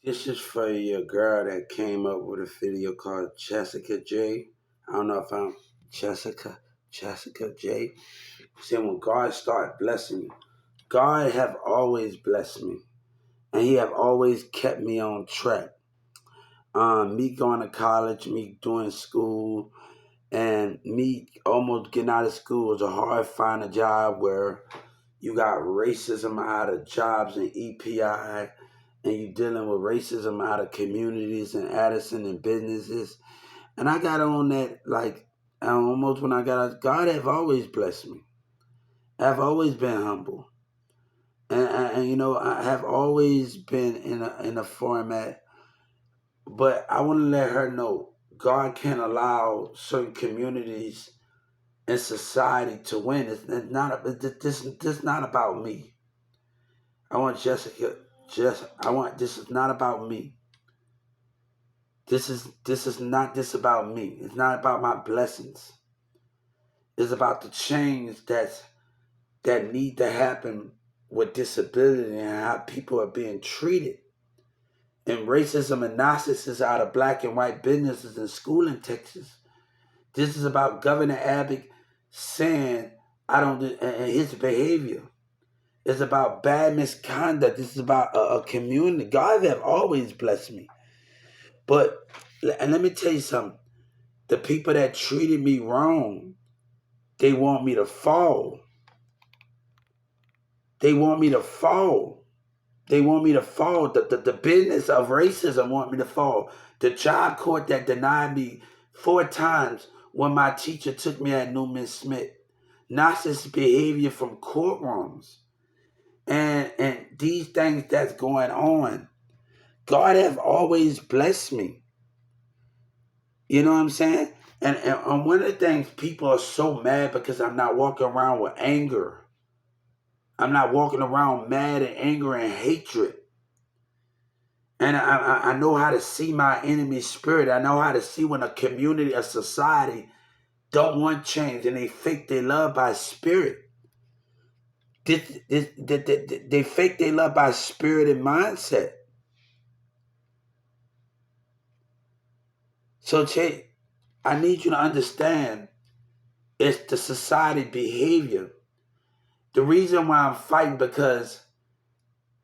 This is for your girl that came up with a video called Jessica J. I don't know if I'm Jessica J. Saying when God started blessing me, God have always blessed me, and He have always kept me on track. Me going to college, me doing school, and me almost getting out of school was a hard find a job where you got racism out of jobs and EPI, and you dealing with racism out of communities and Addison and businesses. And I got on that like almost when I got out. God have always blessed me. I've always been humble, and I have always been in a format. But I want to let her know God can't allow certain communities and society to win. It's not. This not about me. I want Jessica. I want. This is not about me. This is not this about me. It's not about my blessings. It's about the change that need to happen with disability and how people are being treated. And racism and narcissism out of black and white businesses and school in Texas. This is about Governor Abbott saying I don't and his behavior. It's about bad misconduct. This is about a community. God have always blessed me. But and let me tell you something. The people that treated me wrong, they want me to fall. They want me to fall. They want me to fall. The business of racism want me to fall. The job court that denied me 4 times when my teacher took me at Newman Smith. Narcissist behavior from courtrooms. And these things that's going on. God have always blessed me. You know what I'm saying? And one of the things people are so mad because I'm not walking around with anger. I'm not walking around mad and anger and hatred. And I know how to see my enemy spirit. I know how to see when a community, a society don't want change and they fake their love by spirit. They fake their love by spirit and mindset. So, Jay, I need you to understand it's the society behavior. The reason why I'm fighting because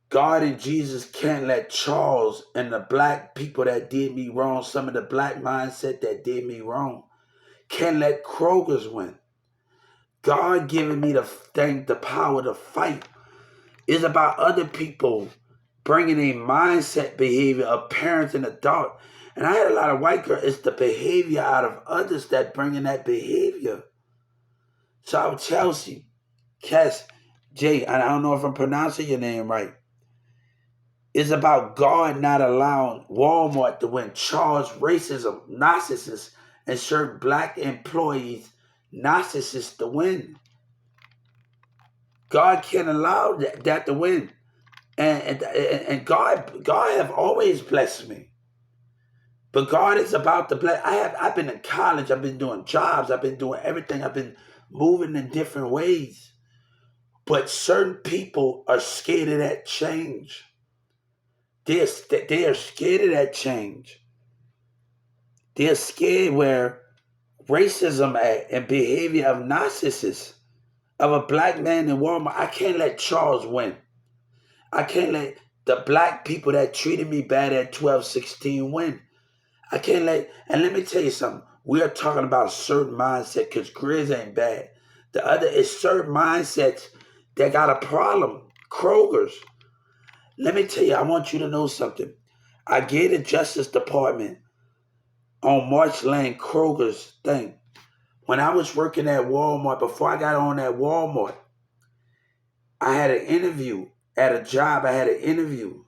God and Jesus can't let Charles and the black people that did me wrong, some of the black mindset that did me wrong, can't let Kroger's win. God giving me the power to fight is about other people bringing a mindset behavior of parents and adults. And I had a lot of white girls. It's the behavior out of others that bringing that behavior. So I'm Chelsea, Cass, J, and I don't know if I'm pronouncing your name right. It's about God not allowing Walmart to win. Charles racism, narcissists, and certain black employees, narcissists to win. God can't allow that to win. And God have always blessed me. But God is about to bless. I've been in college, I've been doing jobs, I've been doing everything, I've been moving in different ways. But certain people are scared of that change. They are scared of that change. They're scared where racism and behavior of narcissists, of a black man in Walmart. I can't let Charles win. I can't let the black people that treated me bad at 1216 win. I can't and let me tell you something. We are talking about a certain mindset because Grizz ain't bad. The other is certain mindsets that got a problem. Kroger's. Let me tell you, I want you to know something. I gave the Justice Department on March Lane Kroger's thing. When I was working at Walmart, before I got on at Walmart, I had an interview at a job. I had an interview.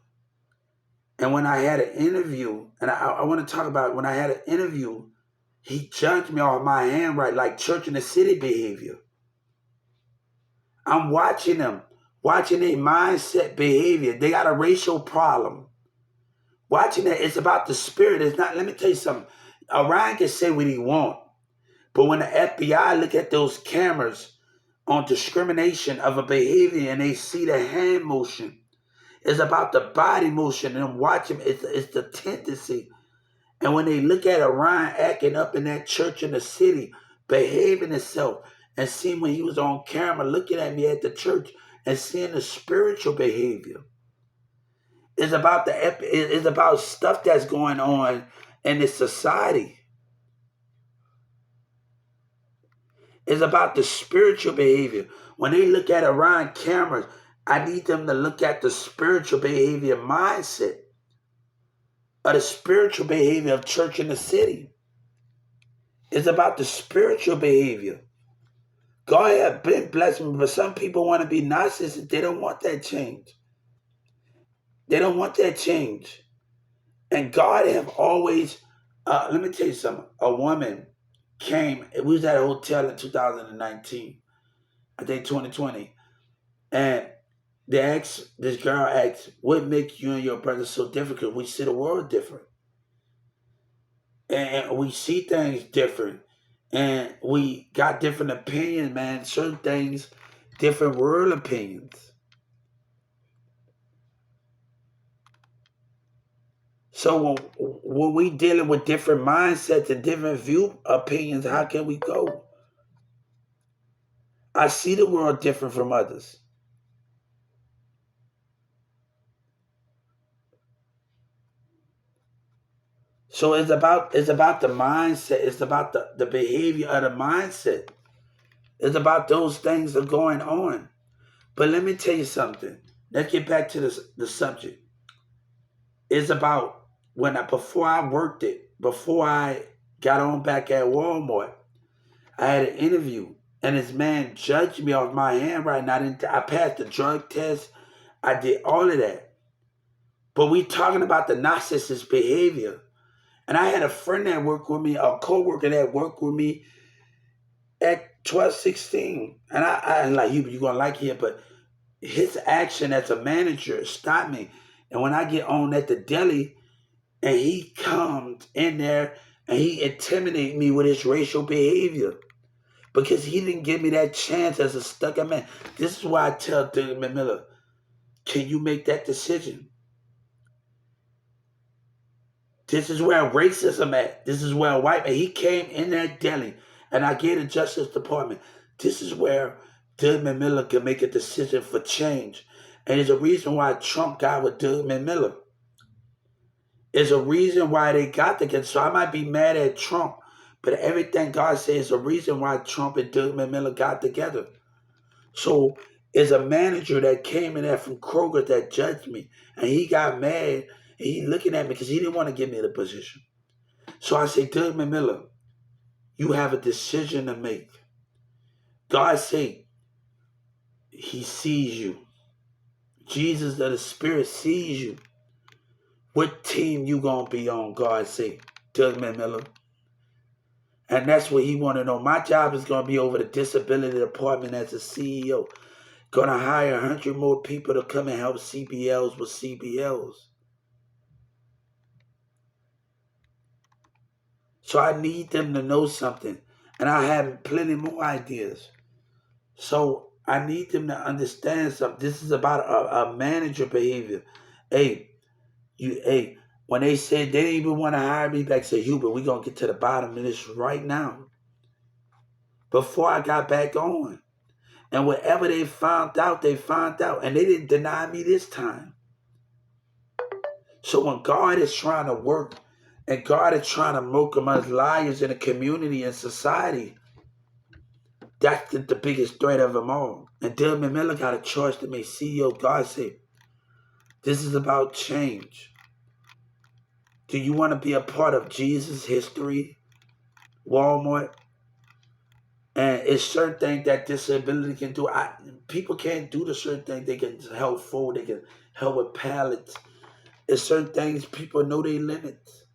And when I had an interview, and I want to talk about when I had an interview, he judged me off my handwriting like church in the city behavior. I'm watching them, watching their mindset behavior. They got a racial problem. Watching that, it's about the spirit. It's not, let me tell you something. Orion can say what he want. But when the FBI look at those cameras on discrimination of a behavior and they see the hand motion, It's about the body motion and watching. It's the tendency. And when they look at Orion acting up in that church in the city, behaving himself, and seeing when he was on camera looking at me at the church and seeing the spiritual behavior, it's about it's about stuff that's going on in this society. It's about the spiritual behavior. When they look at Orion cameras, I need them to look at the spiritual behavior mindset of the spiritual behavior of church in the city. It's about the spiritual behavior. God has been blessed me, but some people want to be narcissists. They don't want that change. They don't want that change. And God have always, let me tell you something. A woman came, we was at a hotel in 2019, I think 2020, and this girl asked, what makes you and your brother so different? Because we see the world different. And we see things different. And we got different opinions, man. Certain things, different world opinions. So when we dealing with different mindsets and different view opinions, how can we go? I see the world different from others. So it's about the mindset. It's about the behavior of the mindset. It's about those things that are going on. But let me tell you something. Let's get back to the subject. It's about before I worked it, before I got on back at Walmart, I had an interview, and this man judged me off my handwriting. I passed the drug test. I did all of that. But we talking about the narcissist behavior. And I had a friend that worked with me, a co-worker that worked with me at 1216. And I like, you're going to like him, but his action as a manager stopped me. And when I get on at the deli, and he comes in there and he intimidated me with his racial behavior because he didn't give me that chance as a stuck-up man. This is why I tell Doug Miller, can you make that decision? This is where racism at. This is where white man, he came in that deli, and I gave the Justice Department. This is where Doug Miller can make a decision for change. And there's a reason why Trump got with Doug Miller. There's a reason why they got together. So I might be mad at Trump, but everything God says is a reason why Trump and Doug Miller got together. So it's a manager that came in there from Kroger that judged me, and he got mad, and he looking at me because he didn't want to give me the position. So I say, Doug Miller, you have a decision to make. God say he sees you. Jesus of the Spirit sees you. What team you gonna be on? God say, Doug Miller. And that's what he want to know. My job is going to be over the disability department as a CEO. Going to hire 100 more people to come and help CBLs with CBLs. So I need them to know something. And I have plenty more ideas. So I need them to understand something. This is about a manager behavior. Hey, when they said they didn't even want to hire me back, say, Hubert, we're going to get to the bottom of this right now. Before I got back on. And whatever they found out, and they didn't deny me this time. So when God is trying to work, and God is trying to make them as liars in a community and society, that's the biggest threat of them all. And Doug Miller got a choice to make. CEO God said, this is about change. Do you want to be a part of Jesus' history, Walmart? And it's certain things that disability can do. People can't do the certain things. They can help fold. They can help with pallets. It's certain things people know their limits.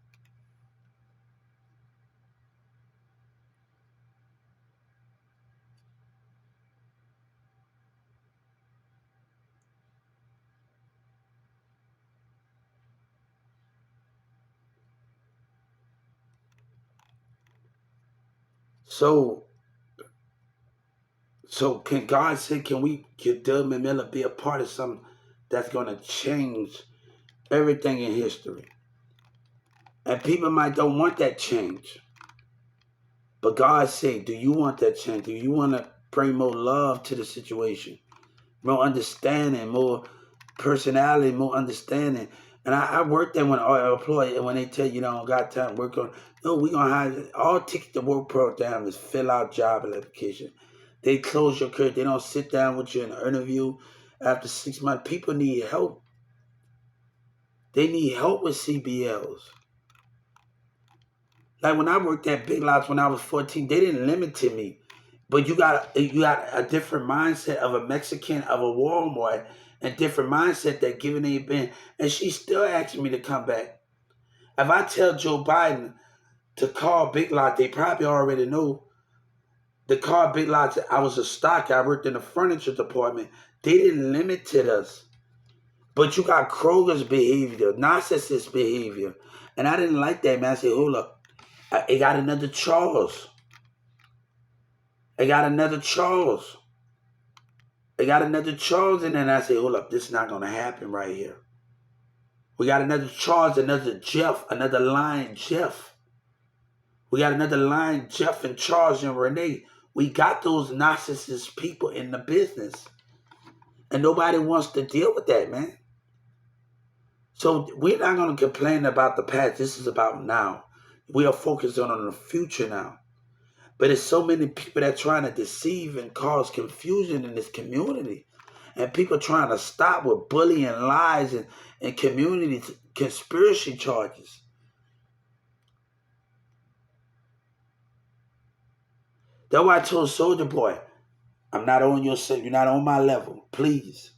So can God say, can Doug Miller be a part of something that's going to change everything in history. And people might don't want that change. But God said, do you want that change? Do you want to bring more love to the situation? More understanding, more personality, more understanding. And I work there when I employ, and when they tell you don't got time to work on, no, we're going to hire, all Ticket to Work program is fill out job application. They close your career. They don't sit down with you in an interview after 6 months. People need help. They need help with CBLs. Like when I worked at Big Lots when I was 14, they didn't limit to me. But you got a different mindset of a Mexican, of a Walmart, and different mindset that giving a been. And she's still asking me to come back. If I tell Joe Biden to call Big Lots, they probably already know. To call Big Lots, I was a stock. I worked in the furniture department. They didn't limit us. But you got Kroger's behavior, narcissist behavior. And I didn't like that, man. I said, hold up. I got another Charles. I got another Charles. I got another Charles, and then I say, hold up, this is not going to happen right here. We got another Charles, another Jeff, another Lion Jeff. We got another Lion Jeff and Charles and Renee. We got those narcissist people in the business. And nobody wants to deal with that, man. So we're not going to complain about the past. This is about now. We are focused on the future now. But there's so many people that are trying to deceive and cause confusion in this community. And people trying to stop with bullying, lies, and community conspiracy charges. That's why I told Soldier Boy, I'm not on your set. You're not on my level. Please.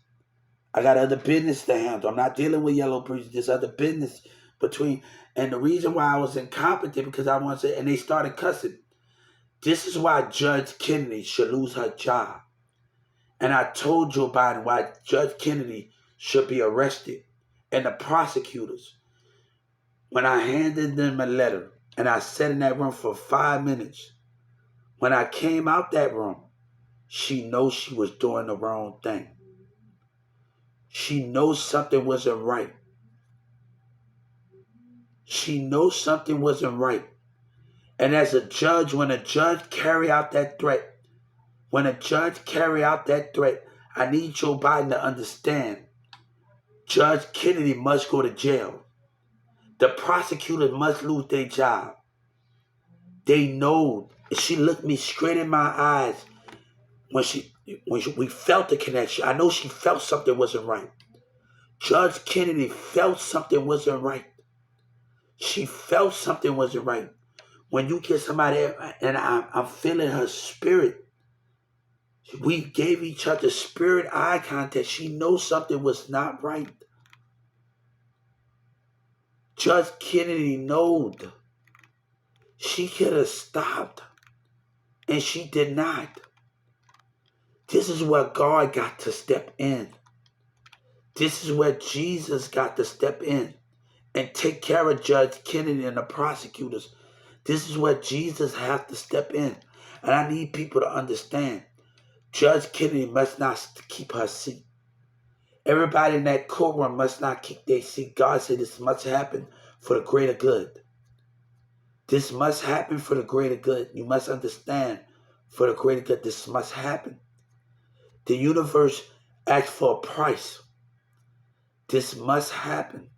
I got other business to handle. I'm not dealing with Yellow Breeze. There's other business between. And the reason why I was incompetent because I wanted to, and they started cussing. This is why Judge Kennedy should lose her job. And I told Joe Biden why Judge Kennedy should be arrested. And the prosecutors, when I handed them a letter, and I sat in that room for 5 minutes, when I came out that room, she knows she was doing the wrong thing. She knows something wasn't right. She knows something wasn't right. And as a judge, when a judge carry out that threat, I need Joe Biden to understand Judge Kennedy must go to jail. The prosecutors must lose their job. They know. She looked me straight in my eyes when we felt the connection. I know she felt something wasn't right. Judge Kennedy felt something wasn't right. She felt something wasn't right. When you get somebody, and I'm feeling her spirit. We gave each other spirit eye contact. She knows something was not right. Judge Kennedy knowed. She could have stopped. And she did not. This is where God got to step in. This is where Jesus got to step in and take care of Judge Kennedy and the prosecutors. This is where Jesus has to step in. And I need people to understand. Judge Kennedy must not keep her seat. Everybody in that courtroom must not keep their seat. God said this must happen for the greater good. This must happen for the greater good. You must understand for the greater good. This must happen. The universe asked for a price. This must happen.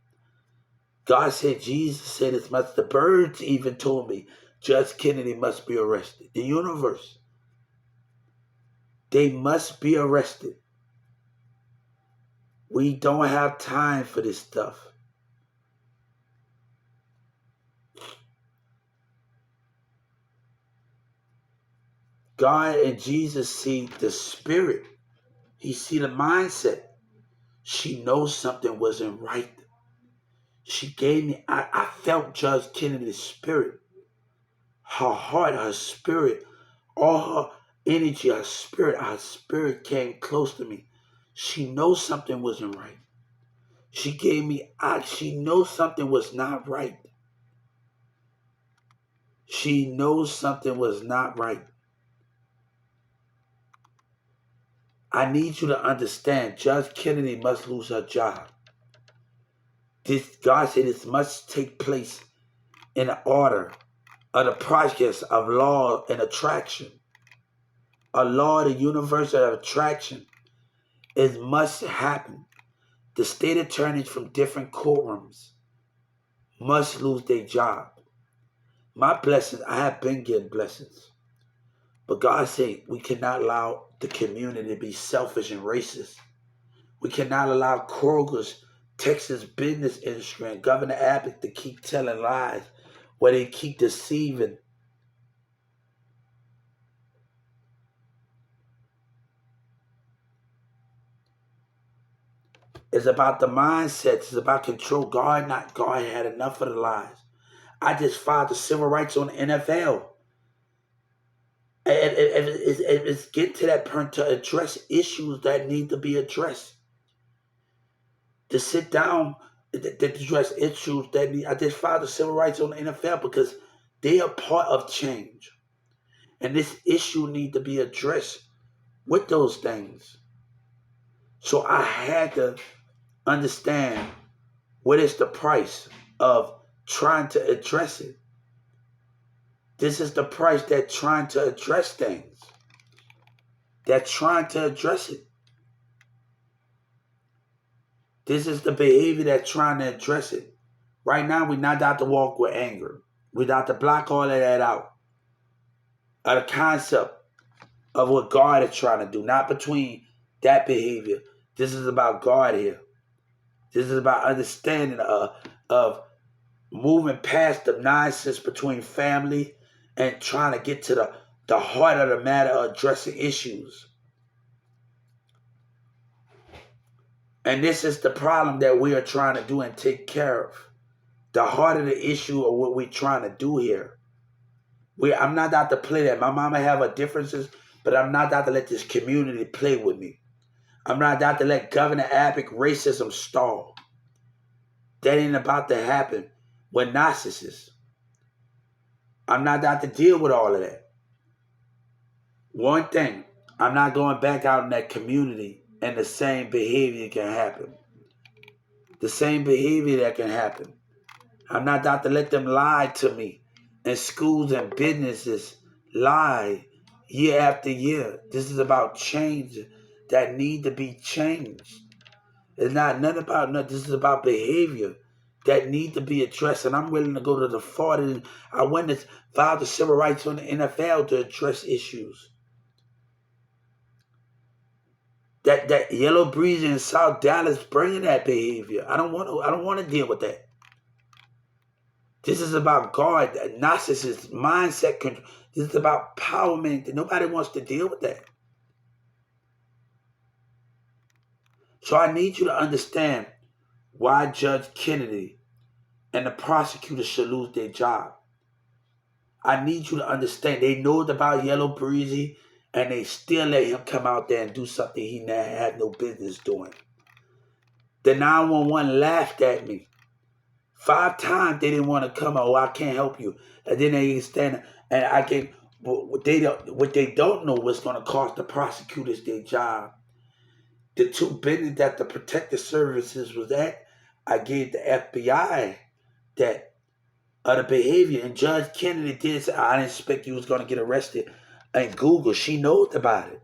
God said, Jesus said as much. The birds even told me Judge Kennedy must be arrested. The universe. They must be arrested. We don't have time for this stuff. God and Jesus see the spirit. He see the mindset. She knows something wasn't right. She gave me, I felt Judge Kennedy's spirit. Her heart, her spirit, all her energy, her spirit came close to me. She knows something wasn't right. She gave me, she knows something was not right. She knows something was not right. I need you to understand, Judge Kennedy must lose her job. God said this must take place in the order of the process of law and attraction. A law of the universe of attraction. It must happen. The state attorneys from different courtrooms must lose their job. My blessings, I have been getting blessings. But God said we cannot allow the community to be selfish and racist. We cannot allow Kroger's, Texas business industry, and Governor Abbott to keep telling lies where they keep deceiving. It's about the mindsets. It's about control. God had enough of the lies. I just filed the civil rights on the NFL. It's getting to that point to address issues that need to be addressed. To sit down, to address issues that need. I just filed the civil rights on the NFL because they are part of change. And this issue need to be addressed with those things. So I had to understand what is the price of trying to address it. This is the price that trying to address things. That trying to address it. This is the behavior that's trying to address it. Right now, we're not out to walk with anger. We're out to block all of that out. Of the concept of what God is trying to do. Not between that behavior. This is about God here. This is about understanding of moving past the nonsense between family and trying to get to the heart of the matter of addressing issues. And this is the problem that we are trying to do and take care of. The heart of the issue of what we're trying to do here. I'm not out to play that. My mama have her differences, but I'm not out to let this community play with me. I'm not out to let Governor Abbott racism stall. That ain't about to happen with narcissists. I'm not out to deal with all of that. One thing, I'm not going back out in that community and the same behavior can happen. The same behavior that can happen. I'm not out to let them lie to me. And schools and businesses lie year after year. This is about change that need to be changed. It's not nothing about nothing. This is about behavior that need to be addressed. And I'm willing to go to the 40. I went to file the civil rights on the NFL to address issues. That yellow breeze in South Dallas bringing that behavior. I don't want to deal with that. This is about God, narcissist mindset control. This is about empowerment. Nobody wants to deal with that. So I need you to understand why Judge Kennedy and the prosecutors should lose their job. I need you to understand they know about Yellow Breezy and they still let him come out there and do something he had no business doing. The 911 laughed at me. 5 times they didn't want to come out. Oh, I can't help you. And then they stand and I gave what they don't know what's going to cost the prosecutors their job. The 2 billion that the protective services was at, I gave the FBI that other behavior. And Judge Kennedy did say, I didn't expect you was going to get arrested. And Google, she knows about it.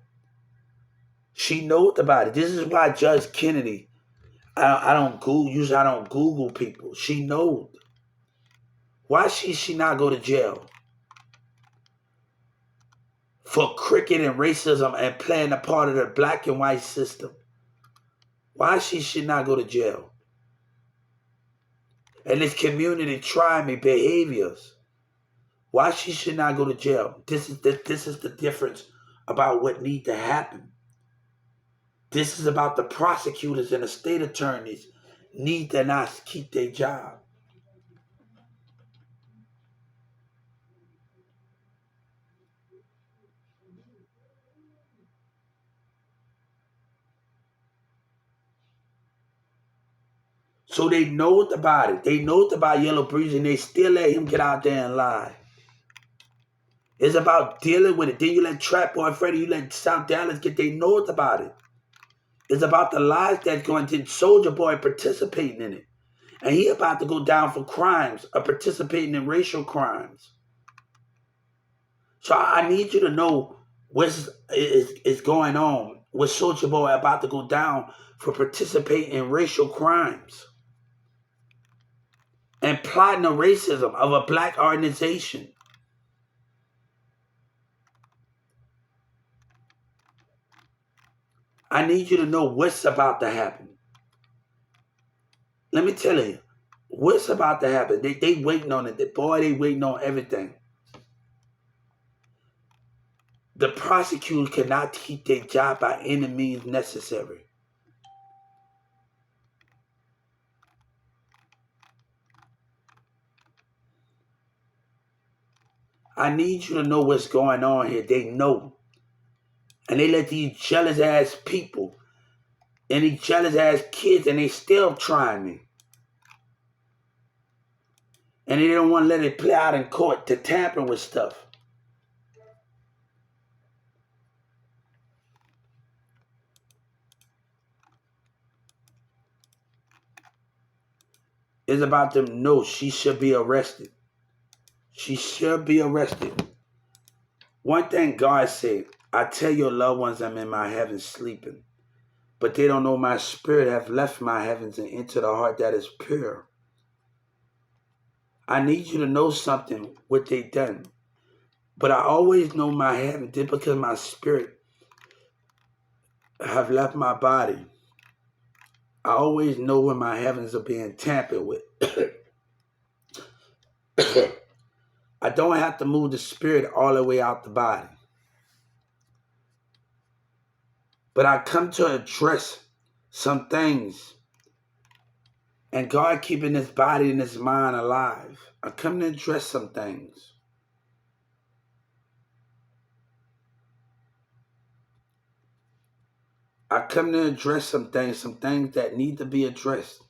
She knows about it. This is why Judge Kennedy, I don't Google people. She knows. Why should she not go to jail? For cricket and racism and playing a part of the black and white system. Why she should not go to jail? And this community trying me behaviors. Why she should not go to jail? This is the difference about what need to happen. This is about the prosecutors and the state attorneys need to not keep their job. So they know about it. They know about Yellow Breeze and they still let him get out there and lie. It's about dealing with it. Then you let Trap Boy Freddy, you let South Dallas get, they know about it. It's about the lies that's going to Soldier Boy participating in it. And he about to go down for crimes of participating in racial crimes. So I need you to know what is going on with Soldier Boy about to go down for participating in racial crimes and plotting the racism of a black organization. I need you to know what's about to happen. Let me tell you, what's about to happen. They waiting on it. Boy, they waiting on everything. The prosecutor cannot keep their job by any means necessary. I need you to know what's going on here. They know. And they let these jealous ass people and these jealous ass kids, and they still trying me. And they don't want to let it play out in court to tamper with stuff. It's about them. No, she should be arrested. She should be arrested. One thing God said, I tell your loved ones I'm in my heaven sleeping, but they don't know my spirit have left my heavens and into the heart that is pure. I need you to know something, what they done. But I always know my heaven did because my spirit have left my body. I always know when my heavens are being tampered with. I don't have to move the spirit all the way out the body. But I come to address some things. And God keeping his body and his mind alive. I come to address some things. I come to address some things that need to be addressed.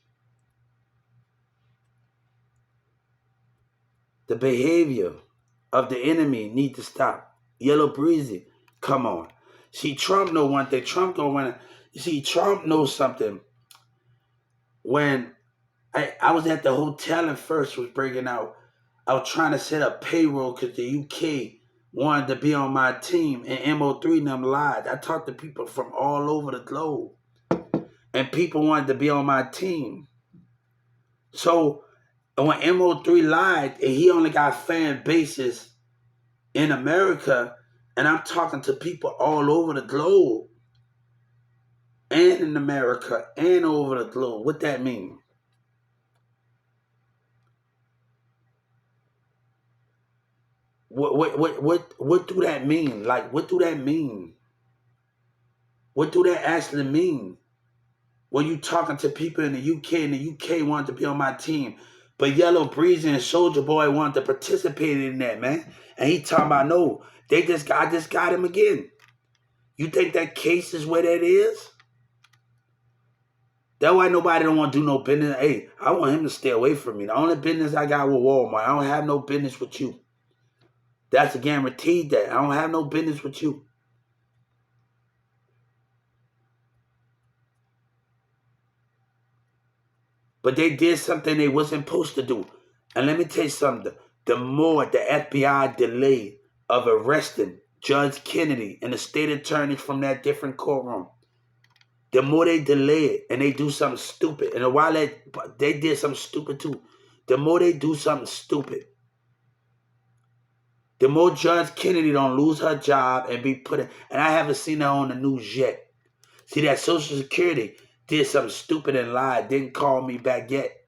The behavior of the enemy need to stop. Yellow Breezy, come on. See, Trump know one thing. Trump don't want to. See, Trump knows something. When I was at the hotel and first was breaking out, I was trying to set up payroll because the UK wanted to be on my team, and MO3 and them lied. I talked to people from all over the globe, and people wanted to be on my team. So when MO3 lied, and he only got fan bases in America, and I'm talking to people all over the globe, and in America, and over the globe. What that mean? What do that mean? Like, what do that mean? What do that actually mean? When you talking to people in the UK, and the UK wanted to be on my team, but Yellow Breezy and Soldier Boy wanted to participate in that, man. And he talking about, no, I just got him again. You think that case is where that is? That's why nobody don't want to do no business. Hey, I want him to stay away from me. The only business I got with Walmart, I don't have no business with you. That's a guaranteed that. I don't have no business with you. But they did something they wasn't supposed to do. And let me tell you something. The more the FBI delayed of arresting Judge Kennedy and the state attorneys from that different courtroom, the more they delay it and they do something stupid. And while they did something stupid too, the more they do something stupid, the more Judge Kennedy don't lose her job and be put in. And I haven't seen her on the news yet. See, that Social Security did something stupid and lied, didn't call me back yet.